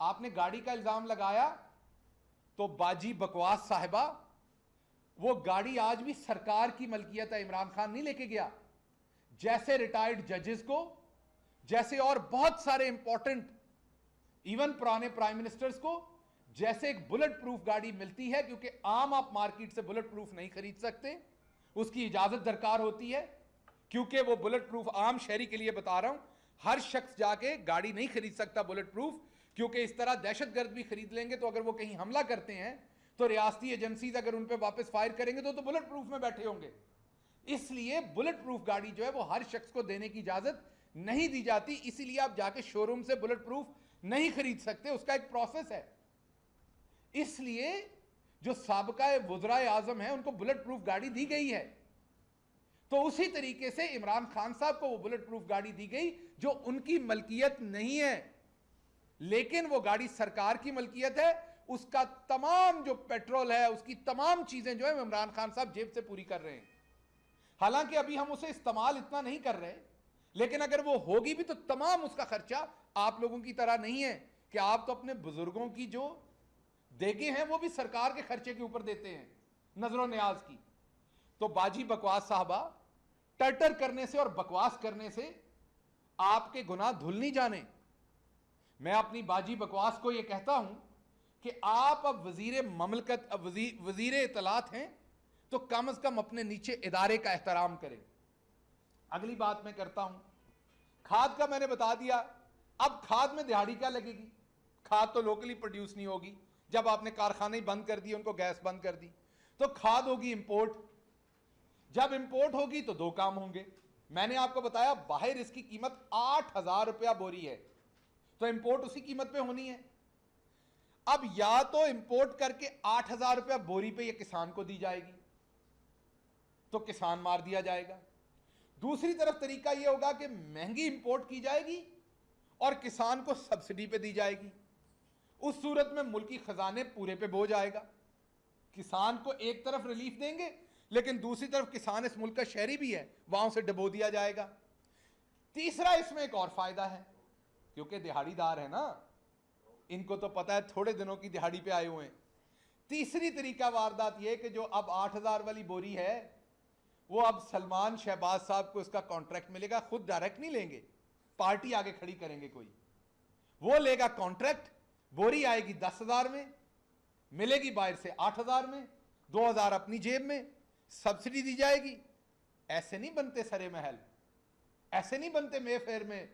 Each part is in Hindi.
आपने गाड़ी का इल्जाम लगाया तो बाजी बकवास साहिबा, वो गाड़ी आज भी सरकार की मलकियत है, इमरान खान नहीं लेके गया। जैसे रिटायर्ड जजेस को, जैसे और बहुत सारे इंपॉर्टेंट इवन पुराने प्राइम मिनिस्टर्स को, जैसे एक बुलेट प्रूफ गाड़ी मिलती है, क्योंकि आम आप मार्केट से बुलेट प्रूफ नहीं खरीद सकते, उसकी इजाजत दरकार होती है, क्योंकि वो बुलेट प्रूफ आम शहरी के लिए बता रहा हूं, हर शख्स जाके गाड़ी नहीं खरीद सकता बुलेट प्रूफ, क्योंकि इस तरह दहशतगर्द भी खरीद लेंगे तो अगर वो कहीं हमला करते हैं तो रियासती एजेंसीज अगर उन पर वापस फायर करेंगे तो बुलेट प्रूफ में बैठे होंगे। इसलिए बुलेट प्रूफ गाड़ी जो है वो हर शख्स को देने की इजाजत नहीं दी जाती, इसीलिए आप जाके शोरूम से बुलेट प्रूफ नहीं खरीद सकते, उसका एक प्रोसेस है। इसलिए जो साबका वुज़राए आजम है उनको बुलेट प्रूफ गाड़ी दी गई है, तो उसी तरीके से इमरान खान साहब को वो बुलेट प्रूफ गाड़ी दी गई जो उनकी मलकियत नहीं है, लेकिन वो गाड़ी सरकार की मलकियत है। उसका तमाम जो पेट्रोल है, उसकी तमाम चीजें जो है इमरान खान साहब जेब से पूरी कर रहे हैं। हालांकि अभी हम उसे इस्तेमाल इतना नहीं कर रहे, लेकिन अगर वो होगी भी तो तमाम उसका खर्चा आप लोगों की तरह नहीं है कि आप तो अपने बुजुर्गों की जो देगे हैं वो भी सरकार के खर्चे के ऊपर देते हैं, नजरों न्याज की। तो बाजी बकवास साहबा, टर्टर करने से और बकवास करने से आपके गुनाह धुल नहीं जाने। मैं अपनी बाजी बकवास को यह कहता हूं कि आप अब वजीर ममलकत, अब वजीर इतलात हैं, तो कम से कम अपने नीचे इदारे का एहतराम करें। अगली बात मैं करता हूं, खाद का मैंने बता दिया। अब खाद में दिहाड़ी क्या लगेगी? खाद तो लोकली प्रोड्यूस नहीं होगी, जब आपने कारखाने बंद कर दिए, उनको गैस बंद कर दी, तो खाद होगी इंपोर्ट। जब इंपोर्ट होगी तो दो काम होंगे। मैंने आपको बताया बाहर इसकी कीमत 8,000 रुपया बोरी है, तो इंपोर्ट उसी कीमत पे होनी है। अब या तो इंपोर्ट करके 8,000 रुपया बोरी पे ये किसान को दी जाएगी, तो किसान मार दिया जाएगा। दूसरी तरफ तरीका यह होगा कि महंगी इंपोर्ट की जाएगी और किसान को सब्सिडी पे दी जाएगी। उस सूरत में मुल्की खजाने पूरे पे बोझ आएगा। किसान को एक तरफ रिलीफ देंगे, लेकिन दूसरी तरफ किसान इस मुल्क का शहरी भी है, वहां से डबो दिया जाएगा। तीसरा इसमें एक और फायदा है, क्योंकि दिहाड़ीदार है ना, इनको तो पता है थोड़े दिनों की दिहाड़ी पे आए हुए हैं। तीसरी तरीका वारदात यह कि जो अब 8,000 वाली बोरी है, वो अब सलमान शहबाज साहब को इसका कॉन्ट्रैक्ट मिलेगा, खुद डायरेक्ट नहीं लेंगे, पार्टी आगे खड़ी करेंगे कोई, वो लेगा कॉन्ट्रैक्ट। बोरी आएगी 10,000 में, मिलेगी बाहर से 8,000 में, 2,000 अपनी जेब में, सब्सिडी दी जाएगी। ऐसे नहीं बनते सरे महल, ऐसे नहीं बनते मेफेयर में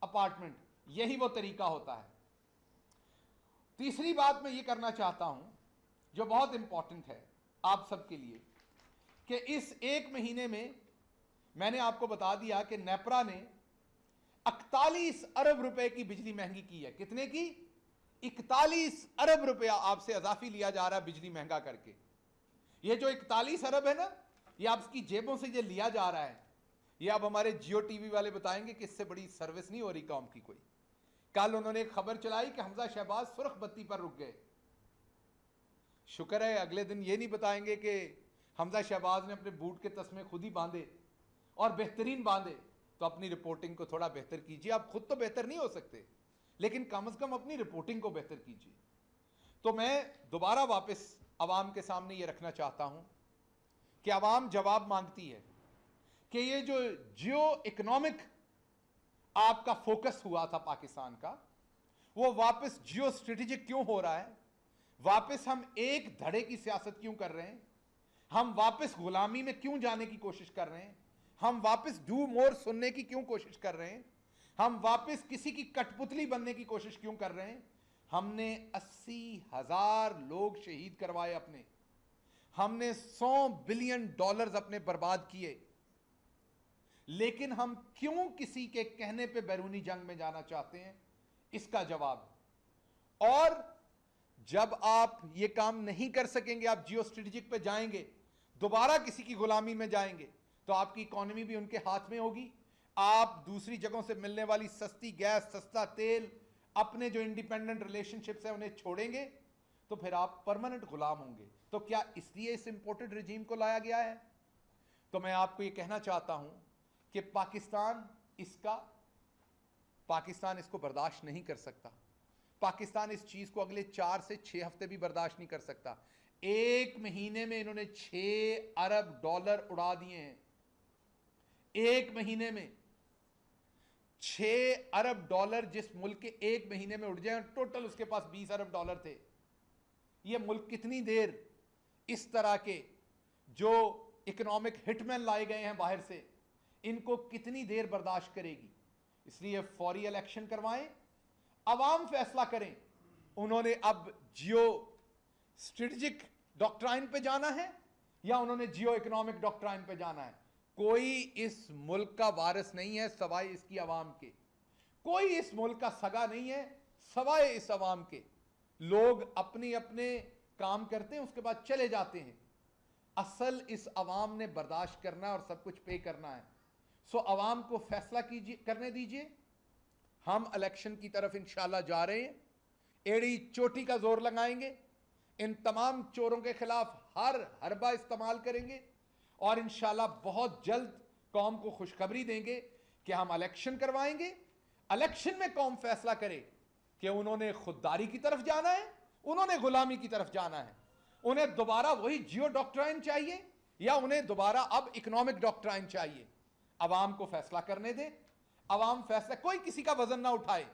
अपार्टमेंट, यही वो तरीका होता है। तीसरी बात मैं ये करना चाहता हूं जो बहुत इंपॉर्टेंट है आप सबके लिए, कि इस एक महीने में मैंने आपको बता दिया कि नेपरा ने 41 अरब रुपए की बिजली महंगी की है। कितने की? 41 अरब रुपया आपसे अजाफी लिया जा रहा है बिजली महंगा करके। ये जो 41 अरब है ना, ये आपकी जेबों से ये लिया जा रहा है। ये अब हमारे जियो टीवी वाले बताएंगे कि इससे बड़ी सर्विस नहीं हो रही कौम की कोई। कल उन्होंने एक खबर चलाई कि हमजा शहबाज सुर्ख बत्ती पर रुक गए। शुक्र है अगले दिन ये नहीं बताएंगे कि हमजा शहबाज ने अपने बूट के तस्मे खुद ही बांधे और बेहतरीन बांधे। तो अपनी रिपोर्टिंग को थोड़ा बेहतर कीजिए। आप खुद तो बेहतर नहीं हो सकते, लेकिन कम से कम अपनी रिपोर्टिंग को बेहतर कीजिए। तो मैं दोबारा वापस अवाम के सामने ये रखना चाहता हूं कि अवाम जवाब मांगती है कि ये जो जियो इकोनॉमिक आपका फोकस हुआ था पाकिस्तान का, वो वापस जियो स्ट्रेटेजिक क्यों हो रहा है? वापस हम एक धड़े की सियासत क्यों कर रहे हैं? हम वापस गुलामी में क्यों जाने की कोशिश कर रहे हैं? हम वापस डू मोर सुनने की क्यों कोशिश कर रहे हैं? हम वापस किसी की कठपुतली बनने की कोशिश क्यों कर रहे हैं? हमने 80,000 लोग शहीद करवाए अपने, हमने $100 बिलियन अपने बर्बाद किए, लेकिन हम क्यों किसी के कहने पे बैरूनी जंग में जाना चाहते हैं? इसका जवाब। और जब आप ये काम नहीं कर सकेंगे, आप जियो स्ट्रेटेजिक पे जाएंगे, दोबारा किसी की गुलामी में जाएंगे, तो आपकी इकोनॉमी भी उनके हाथ में होगी। आप दूसरी जगहों से मिलने वाली सस्ती गैस, सस्ता तेल, अपने जो इंडिपेंडेंट रिलेशनशिप्स हैं उन्हें छोड़ेंगे, तो फिर आप परमानेंट गुलाम होंगे। तो क्या इसलिए इस इंपोर्टेड रिजीम को लाया गया है? तो मैं आपको यह कहना चाहता हूं कि पाकिस्तान इसको बर्दाश्त नहीं कर सकता। पाकिस्तान इस चीज को अगले 4 से 6 हफ्ते भी बर्दाश्त नहीं कर सकता। 1 महीने में इन्होंने 6 अरब डॉलर उड़ा दिए हैं। 1 महीने में 6 अरब डॉलर, जिस मुल्क के 1 महीने में उड़ जाए, टोटल उसके पास 20 अरब डॉलर थे। यह मुल्क कितनी देर इस तरह के जो इकोनॉमिक हिटमैन लाए गए हैं बाहर से, इनको कितनी देर बर्दाश्त करेगी? इसलिए फौरी इलेक्शन करवाएं, अवाम फैसला करें। उन्होंने अब जियो स्ट्रेटेजिक डॉक्ट्राइन पे जाना है या उन्होंने जियो इकोनॉमिक डॉक्ट्राइन पे जाना है? कोई इस मुल्क का वारिस नहीं है सवाए इसकी अवाम के। कोई इस मुल्क का सगा नहीं है सवाए इस अवाम के। लोग अपने अपने काम करते हैं, उसके बाद चले जाते हैं। असल इस अवाम ने बर्दाश्त करना है और सब कुछ पे करना है। सो अवाम को फैसला कीजिए, करने दीजिए। हम इलेक्शन की तरफ इंशाल्लाह जा रहे हैं। एड़ी चोटी का जोर लगाएंगे, इन तमाम चोरों के खिलाफ हर हरबा इस्तेमाल करेंगे और इंशाल्लाह बहुत जल्द कौम को खुशखबरी देंगे कि हम इलेक्शन करवाएंगे। इलेक्शन में कौम फैसला करे कि उन्होंने खुददारी की तरफ जाना है, उन्होंने गुलामी की तरफ जाना है, उन्हें दोबारा वही जियो डॉक्ट्राइन चाहिए या उन्हें दोबारा अब इकोनॉमिक डॉक्ट्राइन चाहिए। अवाम को फैसला करने दे। अवाम फैसला, कोई किसी का वजन ना उठाए।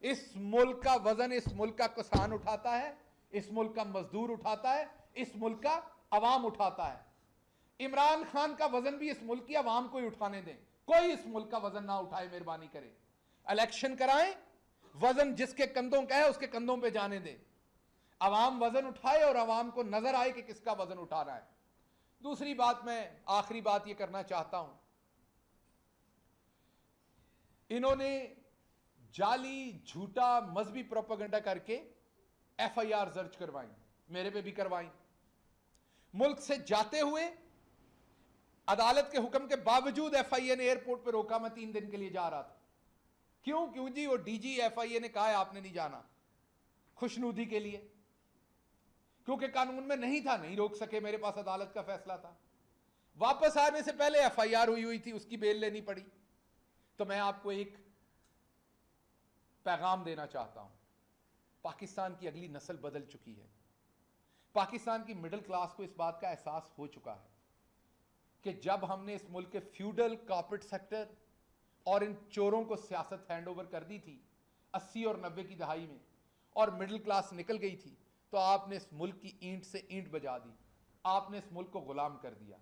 इस मुल्क का वजन इस मुल्क का किसान उठाता है, इस मुल्क का मजदूर उठाता है, इस मुल्क का अवाम उठाता है। इमरान खान का वजन भी इस मुल्क की अवाम को ही उठाने दें। कोई इस मुल्क का वजन ना उठाए, मेहरबानी करें। इलेक्शन कराएं, वजन जिसके कंधों का है उसके कंधों पे जाने दें। अवाम वजन उठाए और अवाम को नजर आए कि किसका वजन उठाना है। दूसरी बात, मैं आखिरी बात यह करना चाहता हूं, इन्होंने जाली झूठा मजहबी प्रोपेगेंडा करके FIR दर्ज करवाई, मेरे पे भी करवाई। मुल्क से जाते हुए अदालत के हुक्म के बावजूद FIA ने एयरपोर्ट पे रोका। मैं 3 दिन के लिए जा रहा था। क्यों जी? वो DG FIA ने कहा है आपने नहीं जाना, खुशनुदी के लिए, क्योंकि कानून में नहीं था, नहीं रोक सके, मेरे पास अदालत का फैसला था। वापस आने से पहले FIR हुई थी, उसकी बेल लेनी पड़ी। तो मैं आपको एक पैगाम देना चाहता हूं, पाकिस्तान की अगली नस्ल बदल चुकी है। पाकिस्तान की मिडिल क्लास को इस बात का एहसास हो चुका है कि जब हमने इस मुल्क के फ्यूडल कॉर्पोरेट सेक्टर और इन चोरों को सियासत हैंडओवर कर दी थी 80 और 90 की दहाई में, और मिडिल क्लास निकल गई थी, तो आपने इस मुल्क की ईंट से ईंट बजा दी। आपने इस मुल्क को गुलाम कर दिया।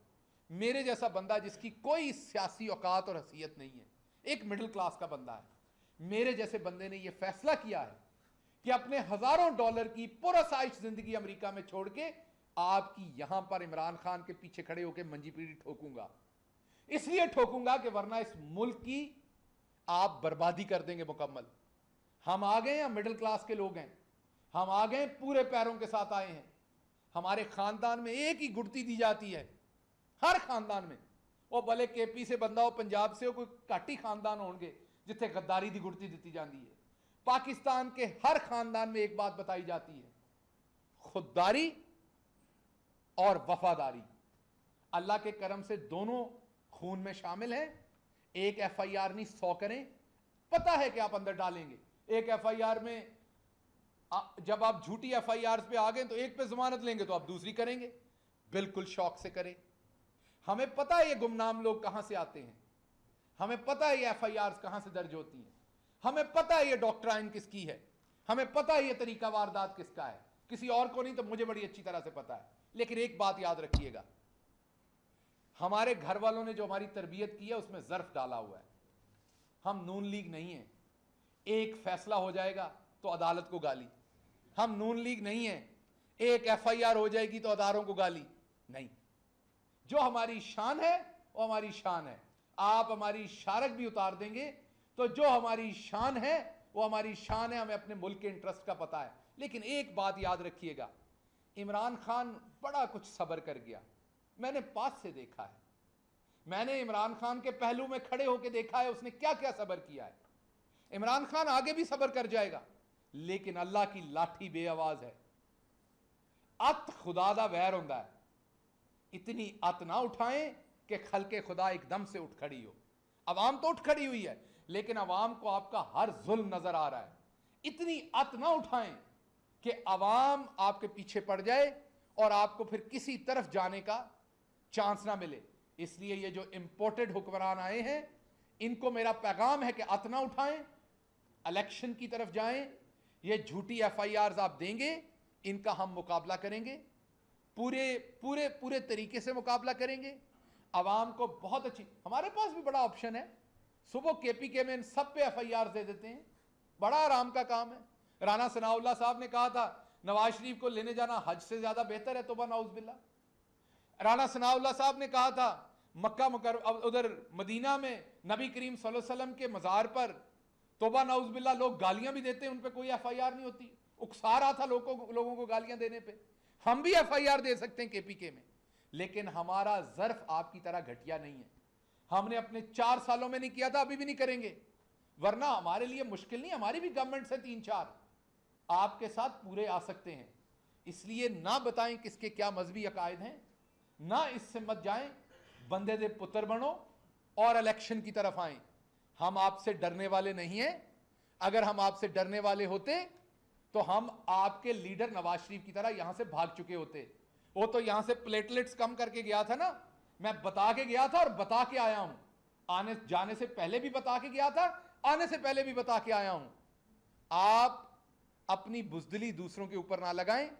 मेरे जैसा बंदा जिसकी कोई सियासी औकात और हैसियत नहीं है, एक मिडिल क्लास का बंदा है, मेरे जैसे बंदे ने यह फैसला किया है कि अपने हजारों डॉलर की पुरसाइश जिंदगी अमेरिका में छोड़ के आपकी यहां पर इमरान खान के पीछे खड़े होकर मंजी पीढ़ी ठोकूंगा। इसलिए ठोकूंगा कि वरना इस मुल्क की आप बर्बादी कर देंगे मुकम्मल। हम आ गए हैं, मिडिल क्लास के लोग हैं, हम आ गए पूरे पैरों के साथ आए हैं। हमारे खानदान में एक ही गुड़ती दी जाती है, हर खानदान में। वो भले KP से बंदा हो, पंजाब से हो, कोई घाटी खानदान होंगे जिथे गद्दारी दी गुड़ती दी जाती है। पाकिस्तान के हर खानदान में एक बात बताई जाती है, खुददारी और वफादारी। अल्लाह के करम से दोनों खून में शामिल हैं। एक FIR नहीं 100 करें, पता है कि आप अंदर डालेंगे। एक FIR में जब आप झूठी FIR पे आ गए तो एक पे जमानत लेंगे तो आप दूसरी करेंगे, बिल्कुल शौक से करें। हमें पता है ये गुमनाम लोग कहां से आते हैं, हमें पता है ये FIRs कहां से दर्ज होती हैं, हमें पता है ये डॉक्ट्राइन किसकी है, हमें पता है ये तरीका वारदात किसका है। किसी और को नहीं तो मुझे बड़ी अच्छी तरह से पता है। लेकिन एक बात याद रखिएगा, हमारे घर वालों ने जो हमारी तरबियत की है उसमें ज़र्फ डाला हुआ है। हम नून लीग नहीं है, एक फैसला हो जाएगा तो अदालत को गाली। हम नून लीग नहीं है, एक FIR हो जाएगी तो अदारों को गाली नहीं। जो हमारी शान है वो हमारी शान है। आप हमारी शारक भी उतार देंगे तो जो हमारी शान है वो हमारी शान है। हमें अपने मुल्क के इंटरेस्ट का पता है। लेकिन एक बात याद रखिएगा, इमरान खान बड़ा कुछ सब्र कर गया। मैंने पास से देखा है, मैंने इमरान खान के पहलू में खड़े होकर देखा है उसने क्या क्या सब्र किया है। इमरान खान आगे भी सब्र कर जाएगा, लेकिन अल्लाह की लाठी बेआवाज है। अत खुदा दा वैर होंदा है। इतनी अत ना उठाएं कि खलके खुदा एकदम से उठ खड़ी हो। अवाम तो उठ खड़ी हुई है, लेकिन अवाम को आपका हर जुल्म नजर आ रहा है। इतनी अत ना उठाएं कि अवाम आपके पीछे पड़ जाए और आपको फिर किसी तरफ जाने का चांस ना मिले। इसलिए ये जो इंपोर्टेड हुक्मरान आए हैं, इनको मेरा पैगाम है कि अत ना उठाएं, इलेक्शन की तरफ जाएं। ये झूठी FIRs आप देंगे, इनका हम मुकाबला करेंगे, पूरे पूरे पूरे तरीके से मुकाबला करेंगे। अवाम को बहुत अच्छी, हमारे पास भी बड़ा ऑप्शन है, सुबह KPK में इन सब पे FIRs दे देते हैं, बड़ा आराम का काम है। राना सनाउल्लाह साहब ने कहा था नवाज शरीफ को लेने जाना हज से ज्यादा बेहतर है, तोबा नाउज बिल्ला। राना सनाउल्लाह साहब ने कहा था मक्का उधर मदीना में नबी करीम सल्लल्लाहु अलैहि वसल्लम के मज़ार पर तोबा नाउज बिल्ला लोग गालियां भी देते हैं, उन पे कोई FIR नहीं होती। उकसा रहा था लोगों को गालियां देने पे। हम भी FIR दे सकते हैं KPK में, लेकिन हमारा ज़र्फ आपकी तरह घटिया नहीं है। हमने अपने 4 सालों में नहीं किया था, अभी भी नहीं करेंगे, वरना हमारे लिए मुश्किल नहीं, हमारी भी गवर्नमेंट से 3-4 आपके साथ पूरे आ सकते हैं। इसलिए ना बताएं किसके क्या मजहबी अकायद हैं, ना इससे मत जाएं, बंदे दे पुत्र बनो और इलेक्शन की तरफ आएं। हम आपसे डरने वाले नहीं हैं। अगर हम आपसे डरने वाले होते तो हम आपके लीडर नवाज शरीफ की तरह यहां से भाग चुके होते। वो तो यहां से प्लेटलेट्स कम करके गया था ना, मैं बता के गया था और बता के आया हूं। आने जाने से पहले भी बता के गया था, आने से पहले भी बता के आया हूं। आप अपनी बुजदिली दूसरों के ऊपर ना लगाएं,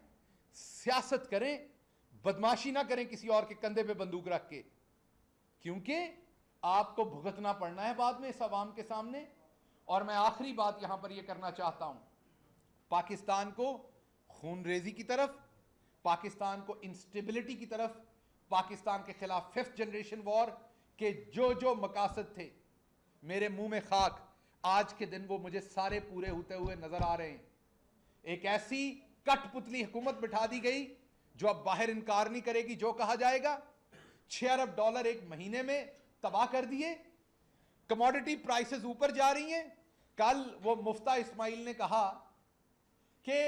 सियासत करें, बदमाशी ना करें किसी और के कंधे पे बंदूक रख के, क्योंकि आपको भुगतना पड़ना है बाद में इस अवाम के सामने। और मैं आखिरी बात यहां पर यह करना चाहता हूं, पाकिस्तान को खूनरेजी की तरफ, पाकिस्तान को इंस्टेबिलिटी की तरफ, पाकिस्तान के खिलाफ 5th जनरेशन वॉर के जो मकासद थे, मेरे मुंह में खाक, आज के दिन वो मुझे सारे पूरे होते हुए नजर आ रहे हैं। एक ऐसी कठपुतली हुकूमत बिठा दी गई जो अब बाहर इनकार नहीं करेगी, जो कहा जाएगा। $6 अरब एक महीने में तबाह कर दिए। कमोडिटी प्राइसेस ऊपर जा रही हैं। कल वो मुफ्ता इस्माइल ने कहा कि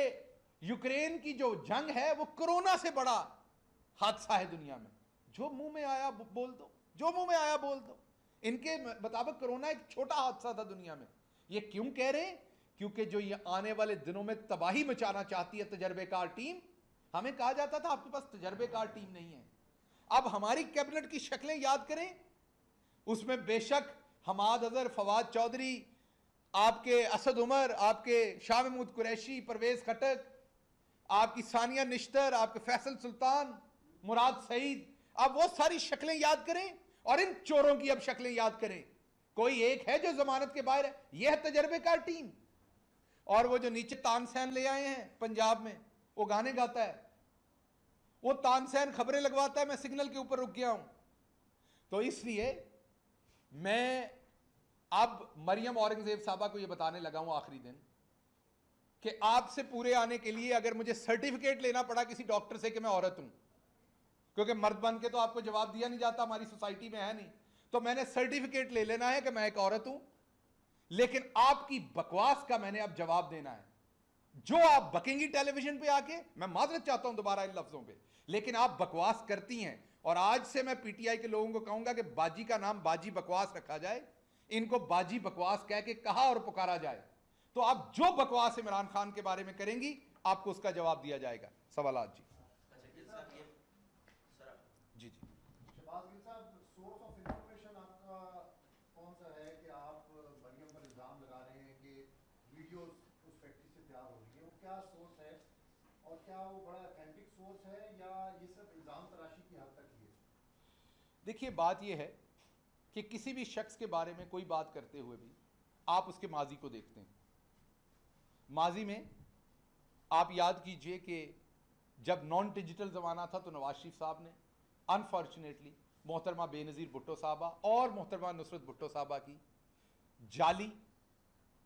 यूक्रेन की जो जंग है वो कोरोना से बड़ा हादसा है दुनिया में। जो मुंह में आया बोल दो, जो मुंह में आया बोल दो। इनके मुताबिक कोरोना एक छोटा हादसा था दुनिया में। ये क्यों कह रहे हैं? क्योंकि जो ये आने वाले दिनों में तबाही मचाना चाहती है तजर्बेकार टीम। हमें कहा जाता था आपके पास तजर्बेकार टीम नहीं है। अब हमारी कैबिनेट की शक्लें याद करें, उसमें बेशक हमाद अजहर, फवाद चौधरी, आपके असद उमर, आपके शाह महमूद कुरैशी, परवेज खटक, आपकी सानिया निश्तर, आपके फैसल सुल्तान, मुराद सईद, अब वो सारी शक्लें याद करें और इन चोरों की अब शक्लें याद करें। कोई एक है जो जमानत के बाहर है? यह है तजर्बेकार टीम। और वो जो नीचे तानसेन ले आए हैं पंजाब में, वो गाने गाता है, वो तानसेन खबरें लगवाता है, मैं सिग्नल के ऊपर रुक गया हूं। तो इसलिए मैं अब मरियम औरंगजेब साहबा को यह बताने लगा हूं आखिरी दिन कि आपसे पूरे आने के लिए अगर मुझे सर्टिफिकेट लेना पड़ा किसी डॉक्टर से कि मैं औरत हूं, क्योंकि मर्द बन के तो आपको जवाब दिया नहीं जाता, हमारी सोसाइटी में है नहीं, तो मैंने सर्टिफिकेट ले लेना है कि मैं एक औरत हूं। लेकिन आपकी बकवास का मैंने अब जवाब देना है। जो आप बकेंगी टेलीविजन पे आके, मैं माजरत चाहता हूं दोबारा इन लफ्जों पे, लेकिन आप बकवास करती हैं। और आज से मैं PTI के लोगों को कहूंगा कि बाजी का नाम बाजी बकवास रखा जाए, इनको बाजी बकवास कह के कहा और पुकारा जाए, तो आप जो बकवास इमरान खान के बारे में करेंगी आपको उसका जवाब दिया जाएगा। सवालात जी। जी जी शहबाज गिल साहब, सोर्स ऑफ इंफॉर्मेशन आपका कौन सा है कि आप मरियम पर इल्जाम लगा रहे हैं कि वीडियोस उस फैक्ट्री से तैयार हो रही है? वो क्या सोर्स है और क्या वो बड़ा ऑथेंटिक सोर्स है या ये सिर्फ इल्जाम तराशी की हद तक ही है? देखिए, बात यह है कि किसी भी शख्स के बारे में कोई बात करते हुए भी आप उसके माजी को देखते हैं। माजी में आप याद कीजिए कि जब नॉन डिजिटल ज़माना था तो नवाज शरीफ साहब ने अनफॉर्चुनेटली मोहतरमा बेनज़ीर भुट्टो साहबा और मोहतरमा नुसरत भुट्टो साहबा की जाली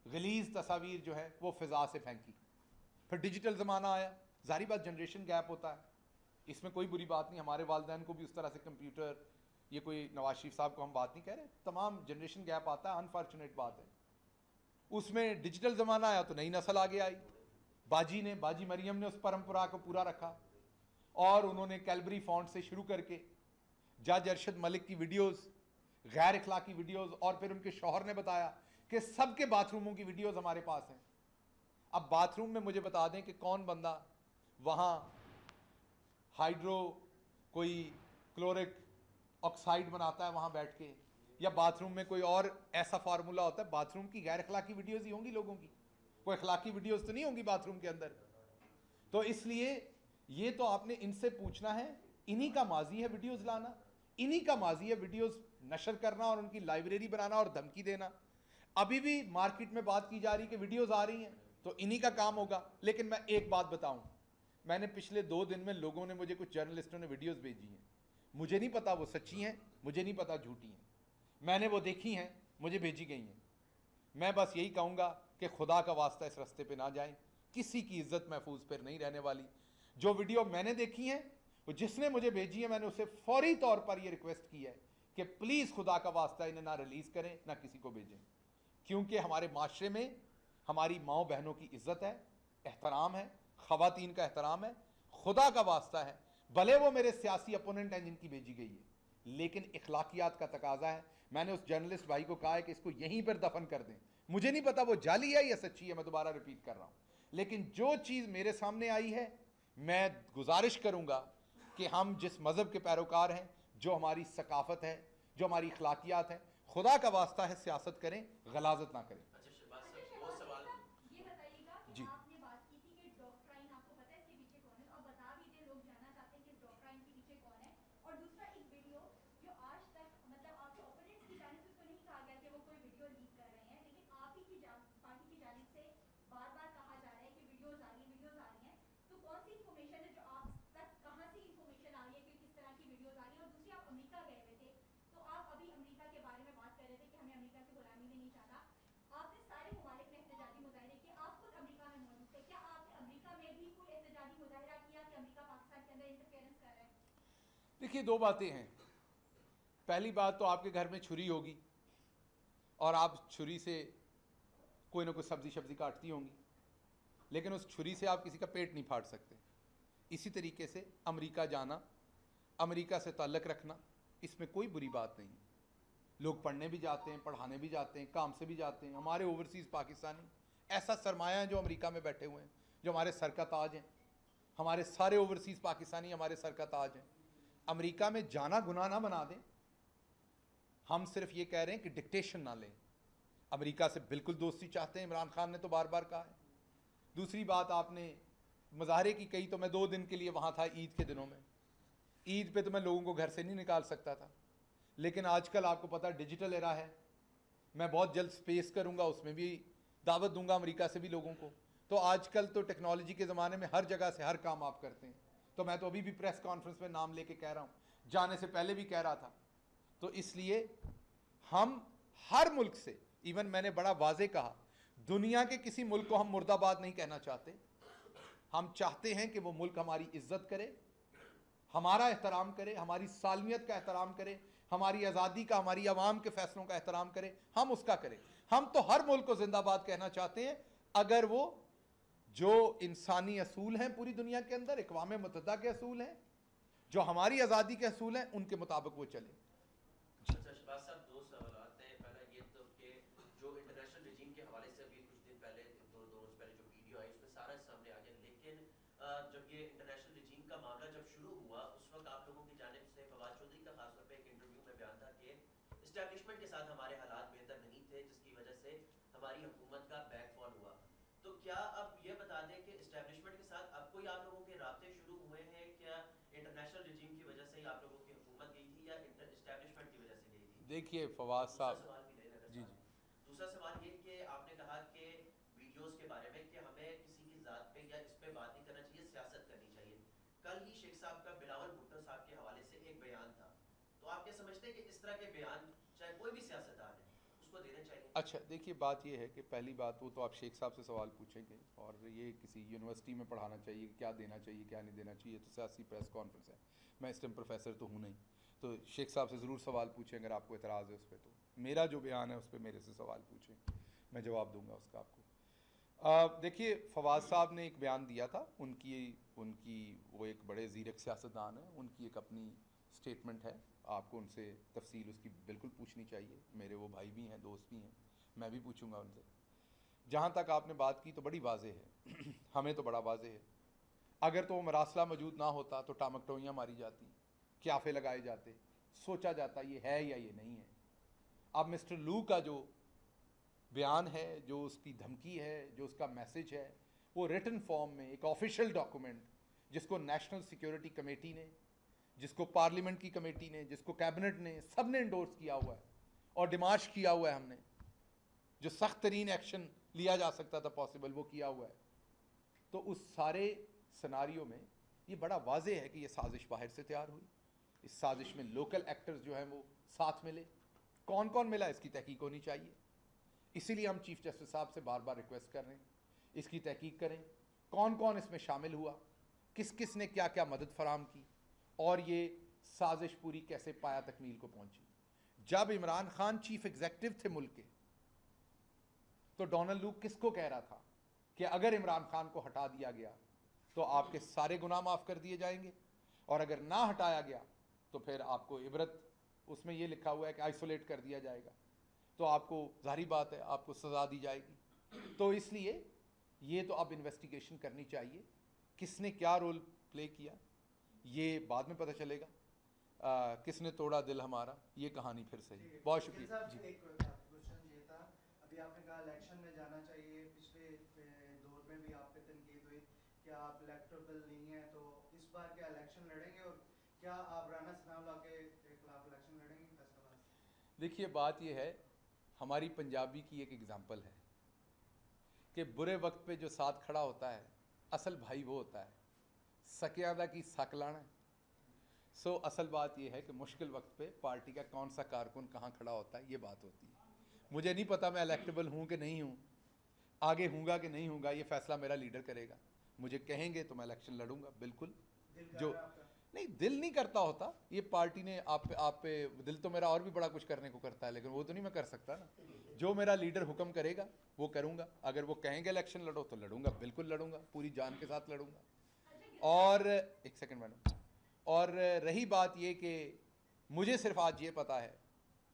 गलीज तस्वीर जो है वो फिजा से फेंकी। फिर डिजिटल ज़माना आया, जारी बात जनरेशन गैप होता है, इसमें कोई बुरी बात नहीं। हमारे वालिदैन को भी उस तरह से कंप्यूटर, ये कोई नवाज शरीफ साहब को हम बात नहीं कह रहे, तमाम जनरेशन गैप आता है, अनफॉर्चुनेट बात है। उसमें डिजिटल ज़माना आया तो नई नस्ल आगे आई। बाजी मरियम ने उस परंपरा को पूरा रखा और उन्होंने कैलबरी फॉन्ट से शुरू करके जज अरशद मलिक की वीडियोस, गैर इखलाकी वीडियोस, और फिर उनके शौहर ने बताया कि सबके बाथरूमों की वीडियोस हमारे पास हैं। अब बाथरूम में मुझे बता दें कि कौन बंदा वहाँ हाइड्रो कोई क्लोरिक ऑक्साइड बनाता है वहाँ बैठ के, या बाथरूम में कोई और ऐसा फार्मूला होता है। बाथरूम की गैर अखलाकी वीडियोज़ ही होंगी लोगों की, कोई अखलाकी वीडियोज़ तो नहीं होंगी बाथरूम के अंदर। तो इसलिए ये तो आपने इनसे पूछना है, इन्हीं का माजी है वीडियोज़ लाना, इन्हीं का माजी है वीडियोज़ नशर करना और उनकी लाइब्रेरी बनाना और धमकी देना। अभी भी मार्केट में बात की जा रही कि वीडियोज़ आ रही हैं, तो इन्हीं का काम होगा। लेकिन मैं एक बात बताऊं, मैंने पिछले 2 दिन में लोगों ने मुझे, कुछ जर्नलिस्टों ने वीडियोज़ भेजी हैं, मुझे नहीं पता वो सच्ची हैं, मुझे नहीं पता झूठी हैं, मैंने वो देखी हैं, मुझे भेजी गई हैं। मैं बस यही कहूँगा कि खुदा का वास्ता इस रास्ते पे ना जाएं, किसी की इज्जत महफूज पर नहीं रहने वाली। जो वीडियो मैंने देखी है, वो जिसने मुझे भेजी है, मैंने उसे फौरी तौर पर यह रिक्वेस्ट की है कि प्लीज़ खुदा का वास्ता इन्हें ना रिलीज़ करें, ना किसी को भेजें, क्योंकि हमारे माशरे में हमारी माओ बहनों की इज्जत है, एहतराम है, ख़वातीन का एहतराम है। खुदा का वास्ता है, भले वो मेरे सियासी अपोनेंट हैं जिनकी भेजी गई है, लेकिन इखलाकियात का तकाजा है। मैंने उस जर्नलिस्ट भाई को कहा है कि इसको यहीं पर दफन कर दें। मुझे नहीं पता वो जाली है या सच्ची है, मैं दोबारा रिपीट कर रहा हूं, लेकिन जो चीज़ मेरे सामने आई है, मैं गुजारिश करूंगा कि हम जिस मज़हब के पैरोकार हैं, जो हमारी सकाफत है, जो हमारी अखलाकियात है, खुदा का वास्ता है सियासत करें, गलाजत ना करें। ये बताइएगा कि जी, आपने बात की थी कि डॉक्ट्राइन, आपको पता है इसके पीछे कौन है, और बता भी दे, लोग जानना चाहते हैं कि इस डॉक्ट्राइन के पीछे कौन है। और दूसरा, एक वीडियो जो आज तक मतलब आपके ओपोनेंट्स की जानिब से उसको नहीं कहा गया कि वो कोई वीडियो लीक कर रहे हैं, लेकिन आप ही की पार्टी की जानिब से बार बार कहा जा रहा है कि वीडियोज आ रही है, वीडियोज आ रही हैं। तो कौन सी इन्फॉर्मेशन है जो आप तक, कहाँ से इन्फॉर्मेशन आ रही है कि किस तरह की वीडियोज आ रही है? और दूसरी, आप अमेरिका गए हुए थे, तो आप अभी अमेरिका के बारे में बात कर रहे थे कि हमें अमेरिका की गुलामी में नहीं चाहता। आपने सारे ममालिक में एहतजाजी मुजाहरे किए, आप खुद अमेरिका में मौजूद थे, क्या आपने अमेरिका में भी कोई एहतजाजी मुजाहरा किया कि अमेरिका पाकिस्तान के अंदर इंटरफेरेंस कर रहा है? देखिए, दो बातें हैं। पहली बात तो आपके घर में छुरी होगी और आप छुरी से कोई ना कोई सब्जी शब्जी काटती होंगी, लेकिन उस छुरी से आप किसी का पेट नहीं फाड़ सकते। इसी तरीके से अमेरिका जाना, अमेरिका से ताल्लुक़ रखना, इसमें कोई बुरी बात नहीं है। लोग पढ़ने भी जाते हैं, पढ़ाने भी जाते हैं, काम से भी जाते हैं। हमारे ओवरसीज़ पाकिस्तानी ऐसा सरमाया है जो अमेरिका में बैठे हुए हैं, जो हमारे सर का ताज हैं। हमारे सारे ओवरसीज़ पाकिस्तानी हमारे सर का ताज हैं। अमेरिका में जाना गुनाह ना बना दें। हम सिर्फ ये कह रहे हैं कि डिक्टेशन ना लें। अमेरिका से बिल्कुल दोस्ती चाहते हैं, इमरान खान ने तो बार बार कहा है। दूसरी बात आपने मुजाहरे की कही, तो मैं 2 दिन के लिए वहाँ था ईद के दिनों में। ईद पे तो मैं लोगों को घर से नहीं निकाल सकता था, लेकिन आजकल आपको पता डिजिटल एरा है। मैं बहुत जल्द स्पेस करूँगा, उसमें भी दावत दूंगा अमेरिका से भी लोगों को। तो आजकल तो टेक्नोलॉजी के ज़माने में हर जगह से हर काम आप करते हैं। तो मैं तो अभी भी प्रेस कॉन्फ्रेंस में नाम लेके कह रहा हूँ, जाने से पहले भी कह रहा था। तो इसलिए हम हर मुल्क से, इवन मैंने बड़ा वाजे कहा, दुनिया के किसी मुल्क को हम मुर्दाबाद नहीं कहना चाहते। हम चाहते हैं कि वो मुल्क हमारी इज्जत करे, हमारा एहतराम करे, हमारी सालमियत का एहतराम करे, हमारी आज़ादी का, हमारी आवाम के फैसलों का एहतराम करे, हम उसका करें। हम तो हर मुल्क को जिंदाबाद कहना चाहते हैं, अगर वो जो इंसानी असूल हैं पूरी दुनिया के अंदर, इक़वाम मुत्तहिदा के असूल हैं, जो हमारी आज़ादी के असूल हैं, उनके मुताबिक वो चले। अच्छा शहबाज साहब, 2 सवालात हैं। पहला ये तो कि जो इंटरनेशनल रजीम के हवाले से अभी कुछ दिन पहले, 2 रोज पहले जो वीडियो आई उसमें सारा सामने आ गया, लेकिन जब ये इंटरनेशनल रजीम का मामला जब शुरू हुआ, उस वक्त आप लोगों की जानिब से फवाद चौधरी का खासतौर पर एक इंटरव्यू में बयान था कि इस्टेब्लिशमेंट के साथ हमारे हालात बेहतर नहीं थे, जिसकी वजह से हमारी हुकूमत का बैकफॉल हुआ। तो क्या आप ये बता दें कि इस्टेब्लिशमेंट के साथ अब कोई आप लोगों के राब्ते शुरू हुए हैं? क्या इंटरनेशनल रजीम की वजह से ही आप लोगों की हुकूमत गई थी या इस्टेब्लिशमेंट की वजह से गई थी? देखिए फवाद साहब, दूसरा सवाल भी ले लेना जी चाहता हूं। दूसरा सवाल ये कि आपने कहा कि वीडियोस के बारे में कि हमें किसी की जात पे या इस पे बात नहीं करना चाहिए, सियासत करनी चाहिए। कल ही शेख साहब का बिलावल भुट्टो साहब के हवाले से एक बयान था, तो आप क्या समझते हैं कि इस तरह के बयान चाहे कोई भी सियासतदान है उसको देने चाहिए? अच्छा देखिए, बात यह है कि पहली बात, वो तो आप शेख साहब से सवाल पूछेंगे, और ये किसी यूनिवर्सिटी में पढ़ाना चाहिए, क्या देना चाहिए क्या नहीं देना चाहिए, तो सियासी प्रेस कॉन्फ्रेंस है। मैं इस टाइम प्रोफेसर तो हूँ नहीं, तो शेख साहब से ज़रूर सवाल पूछें अगर आपको एतराज़ है उस पर। तो मेरा जो बयान है उस पर मेरे से सवाल पूछें, मैं जवाब दूंगा उसका आपको। देखिए, फवाद साहब ने एक बयान दिया था, उनकी वो एक बड़े ज़ीरक सियासतदान है, उनकी एक अपनी स्टेटमेंट है, आपको उनसे तफसील उसकी बिल्कुल पूछनी चाहिए। मेरे वो भाई भी हैं, दोस्त भी हैं, मैं भी पूछूंगा उनसे। जहाँ तक आपने बात की तो बड़ी वाजे है हमें तो बड़ा वाजे है। अगर तो वो मरासला मौजूद ना होता तो टामकटोइयाँ मारी जाती, क्याफे लगाए जाते, सोचा जाता ये है या ये नहीं है। अब मिस्टर लू का जो बयान है, जो उसकी धमकी है, जो उसका मैसेज है, वो रिटन फॉर्म में एक ऑफिशियल डॉक्यूमेंट जिसको नेशनल सिक्योरिटी कमेटी ने, जिसको पार्लियामेंट की कमेटी ने, जिसको कैबिनेट ने, सब ने इंडोर्स किया हुआ है और डिमांड किया हुआ है हमने, जो सख्त तरीन एक्शन लिया जा सकता था पॉसिबल वो किया हुआ है। तो उस सारे सिनारियो में ये बड़ा वाजे है कि ये साजिश बाहर से तैयार हुई। इस साजिश में लोकल एक्टर्स जो हैं वो साथ मिले, कौन कौन मिला इसकी तहकीक होनी चाहिए। इसीलिए हम चीफ जस्टिस साहब से बार बार रिक्वेस्ट कर रहे हैं इसकी तहकीक करें, कौन कौन इसमें शामिल हुआ, किस किस ने क्या क्या मदद फराम की और ये साजिश पूरी कैसे पाया तकमील को पहुंची। जब इमरान खान चीफ एग्जेक्टिव थे मुल्क के तो डोनाल्ड लू किसको कह रहा था कि अगर इमरान खान को हटा दिया गया तो आपके सारे गुनाह माफ़ कर दिए जाएंगे और अगर ना हटाया गया तो फिर आपको इबरत, उसमें ये लिखा हुआ है कि आइसोलेट कर दिया जाएगा, तो आपको जाहिर बात है आपको सज़ा दी जाएगी। तो इसलिए ये तो अब इन्वेस्टिगेशन करनी चाहिए, किसने क्या रोल प्ले किया ये बाद में पता चलेगा। किसने तोड़ा दिल हमारा, ये कहानी फिर सही। बहुत शुक्रिया जी। एक क्वेश्चन ये था, अभी आपने कहा इलेक्शन में जाना चाहिए, पिछले दौर में भी आप पे तनकीद हुई कि आप इलेक्टोरल नहीं है, तो इस बार क्या इलेक्शन लड़ेंगे और क्या आप राना सनाउल्लाह के खिलाफ इलेक्शन लड़ेंगे फैसलाबाद? देखिए बात ये है, हमारी पंजाबी की एक एग्जाम्पल है कि बुरे वक्त पे जो साथ खड़ा होता है असल भाई वो होता है, सकियादा की सक लाना। सो असल बात यह है कि मुश्किल वक्त पे पार्टी का कौन सा कारकुन कहाँ खड़ा होता है ये बात होती है। मुझे नहीं पता मैं इलेक्टेबल हूँ कि नहीं हूँ, आगे हूँगा कि नहीं हूँगा, ये फैसला मेरा लीडर करेगा। मुझे कहेंगे तो मैं इलेक्शन लड़ूंगा बिल्कुल। जो नहीं दिल नहीं करता होता, ये पार्टी ने आप पे दिल तो मेरा और भी बड़ा कुछ करने को करता है, लेकिन वो तो नहीं मैं कर सकता ना। जो मेरा लीडर हुक्म करेगा वो करूँगा। अगर वो कहेंगे इलेक्शन लड़ो तो लड़ूंगा, बिल्कुल लड़ूंगा, पूरी जान के साथ लड़ूंगा। और एक सेकंड मैडम, और रही बात ये कि मुझे सिर्फ आज ये पता है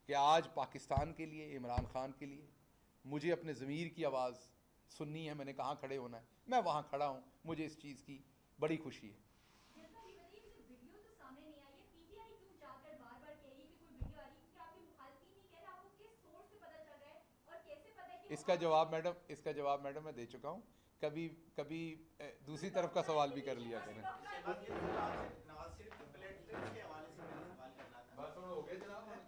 कि आज पाकिस्तान के लिए, इमरान खान के लिए मुझे अपने ज़मीर की आवाज़ सुननी है। मैंने कहाँ खड़े होना है, मैं वहाँ खड़ा हूँ। मुझे इस चीज़ की बड़ी खुशी है। इसका जवाब मैडम मैं दे चुका हूँ। कभी कभी दूसरी तरफ का सवाल भी कर लिया करें। नवाज शरीफ के हवाले से मैंने सवाल करना था। बस हो गया जनाब।